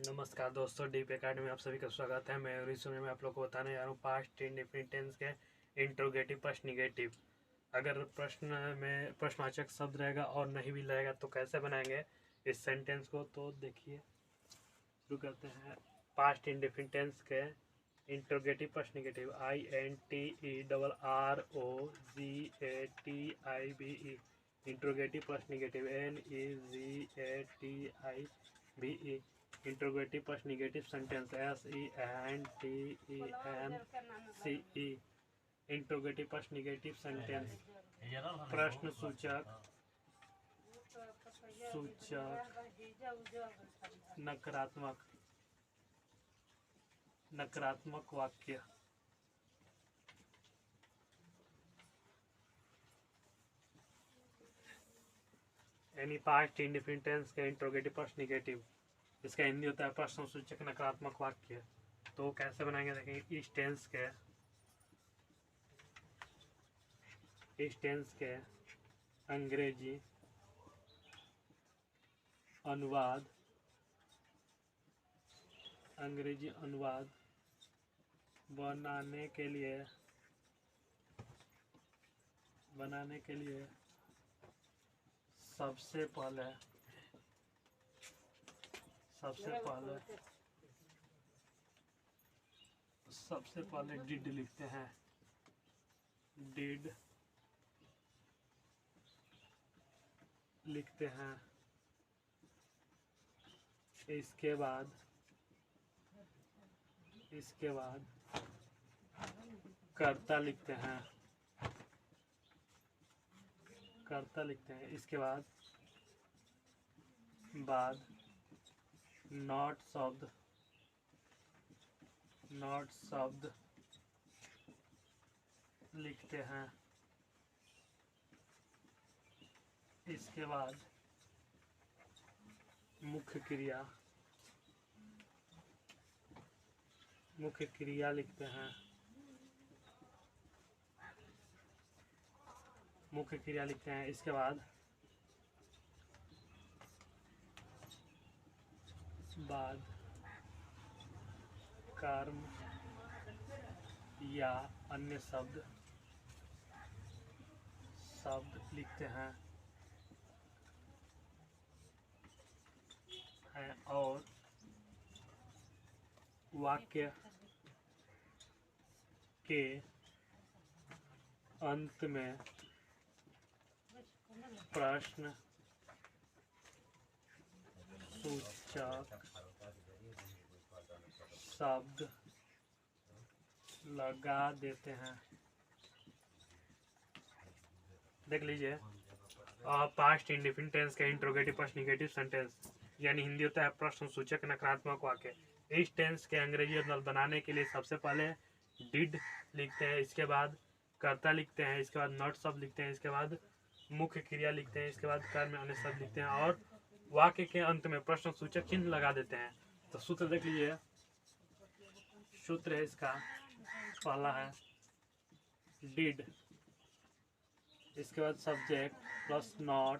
नमस्कार दोस्तों, deep academy में आप सभी का स्वागत है। मैं इस समय में आप लोग को बताने जा रहा हूँ पास्ट इंडेफिनिट टेंस के इंट्रोगेटिव प्लस निगेटिव। अगर प्रश्न में प्रश्नवाचक शब्द रहेगा और नहीं भी रहेगा तो कैसे बनाएंगे इस सेंटेंस को, तो देखिए शुरू करते हैं। पास्ट इंडेफिनिट टेंस के interrogative plus negative INTERROGATIVE interrogative plus negative NEGATIVE interrogative plus negative sentence SENTENCE interrogative plus negative sentence प्रश्न सूचक नकारात्मक वाक्य। यानी पास्ट इंडेफिनिट टेंस के इंट्रोगेटिव प्लस निगेटिव, इसका हिंदी होता है प्रश्न सूचक नकारात्मक वाक्य। तो कैसे बनाएंगे देखेंगे। इस टेंस के अंग्रेजी अनुवाद बनाने के लिए सबसे पहले डिड लिखते हैं। इसके बाद कर्ता लिखते हैं। इसके बाद नॉट शब्द लिखते हैं। इसके बाद मुख्य क्रिया लिखते हैं। इसके बाद कर्म या अन्य शब्द लिखते हैं और वाक्य के अंत में प्रश्न सूचक शब्द लगा देते हैं। देख लीजिए, पास्ट इंडेफिनिट टेंस का इंट्रोगेटिव प्लस निगेटिव सेंटेंस यानी हिंदी होता है प्रश्न सूचक नकारात्मक वाक्य। इस टेंस के अंग्रेजी बनाने के लिए सबसे पहले डिड लिखते हैं। इसके बाद कर्ता लिखते हैं। इसके बाद नॉट शब्द लिखते हैं। इसके बाद मुख्य क्रिया लिखते हैं। इसके बाद कर्म अन्य शब्द लिखते हैं और वाक्य के अंत में प्रश्न सूचक चिन्ह लगा देते हैं। तो सूत्र देख लीजिए। सूत्र है इसका, पहला है डिड, इसके बाद subject plus not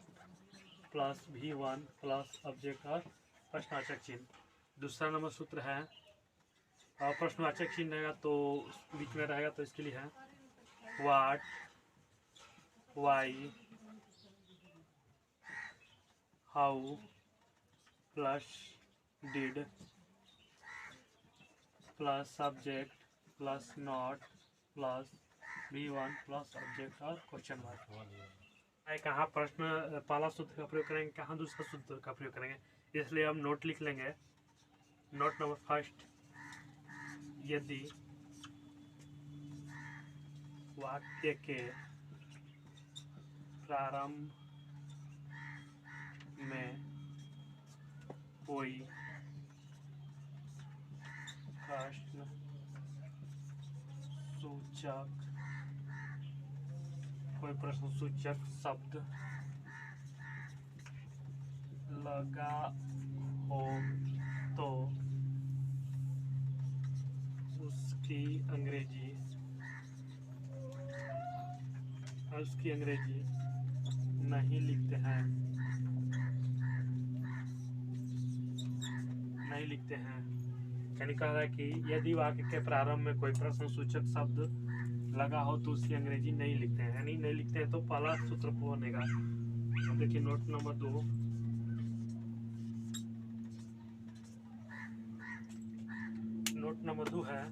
plus V1 plus object और प्रश्नवाचक चिन्ह। दूसरा नंबर सूत्र है, और प्रश्नवाचक चिन्ह रहेगा तो बीच में रहेगा, तो इसके लिए है what, why, how plus did plus subject plus not plus V1 plus object और क्वेश्चन मार्क। कहाँ प्रश्न पहला सूत्र का प्रयोग करेंगे, कहाँ दूसरा सूत्र का प्रयोग करेंगे, इसलिए हम नोट लिख लेंगे। नोट नंबर फर्स्ट, यदि वाक्य के प्रारंभ में कोई प्रश्न सूचक शब्द लगा हो तो उसकी अंग्रेजी नहीं लिखते हैं। नहीं लिखते हैं। यानी कह रहा है कि यदि वाक्य के प्रारंभ में कोई प्रश्न सूचक शब्द लगा हो तो उसकी अंग्रेजी नहीं लिखते हैं। यानी नहीं लिखते हैं तो पहला सूत्र बनेगा। अब देखिए नोट नंबर 2। नोट नंबर 2 है,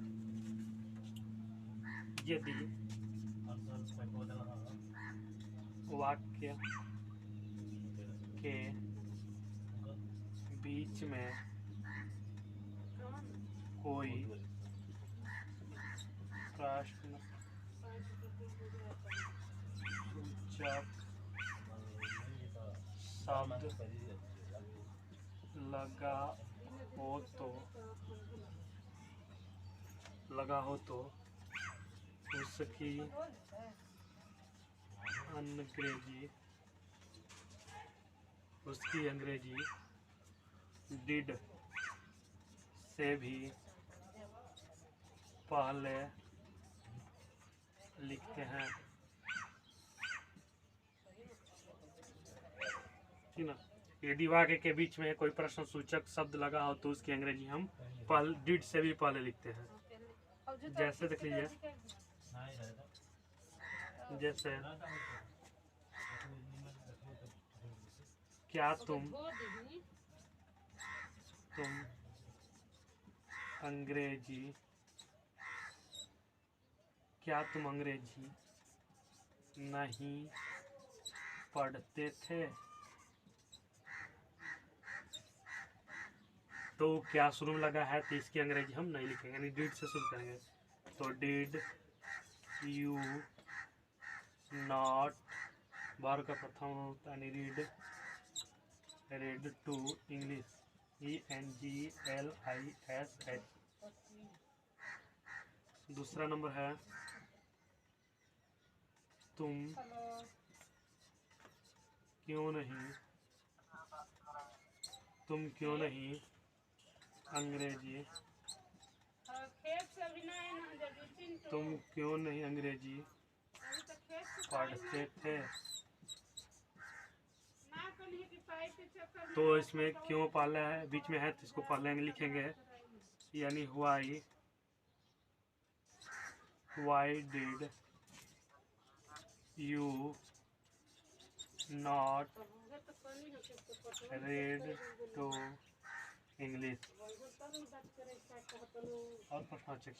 यदि वाक्य के बीच में कोई प्रश्न सूचक शब्द लगा हो तो उसकी अंग्रेजी डिड से भी पहले लिखते हैं। ठीक ना। यदि वाक्य के बीच में कोई प्रश्न सूचक शब्द लगा हो तो उसकी अंग्रेजी हम डिड से भी पहले लिखते हैं। जैसे देख लीजिए, जैसे क्या तुम अंग्रेजी नहीं पढ़ते थे? तो क्या शुरू में लगा है तो इसकी अंग्रेजी हम नहीं लिखेंगे, यानी डिड से शुरू करेंगे। तो डिड यू नॉट, बार का प्रथम होता है रीड टू इंग्लिश, ENGLISH। दूसरा नंबर है, तुम क्यों नहीं अंग्रेजी पढ़ते थे? तो इसमें क्यों पहले है, बीच में है तो इसको पहले लिखेंगे, यानी why did you not read to English. और प्रश्न चेक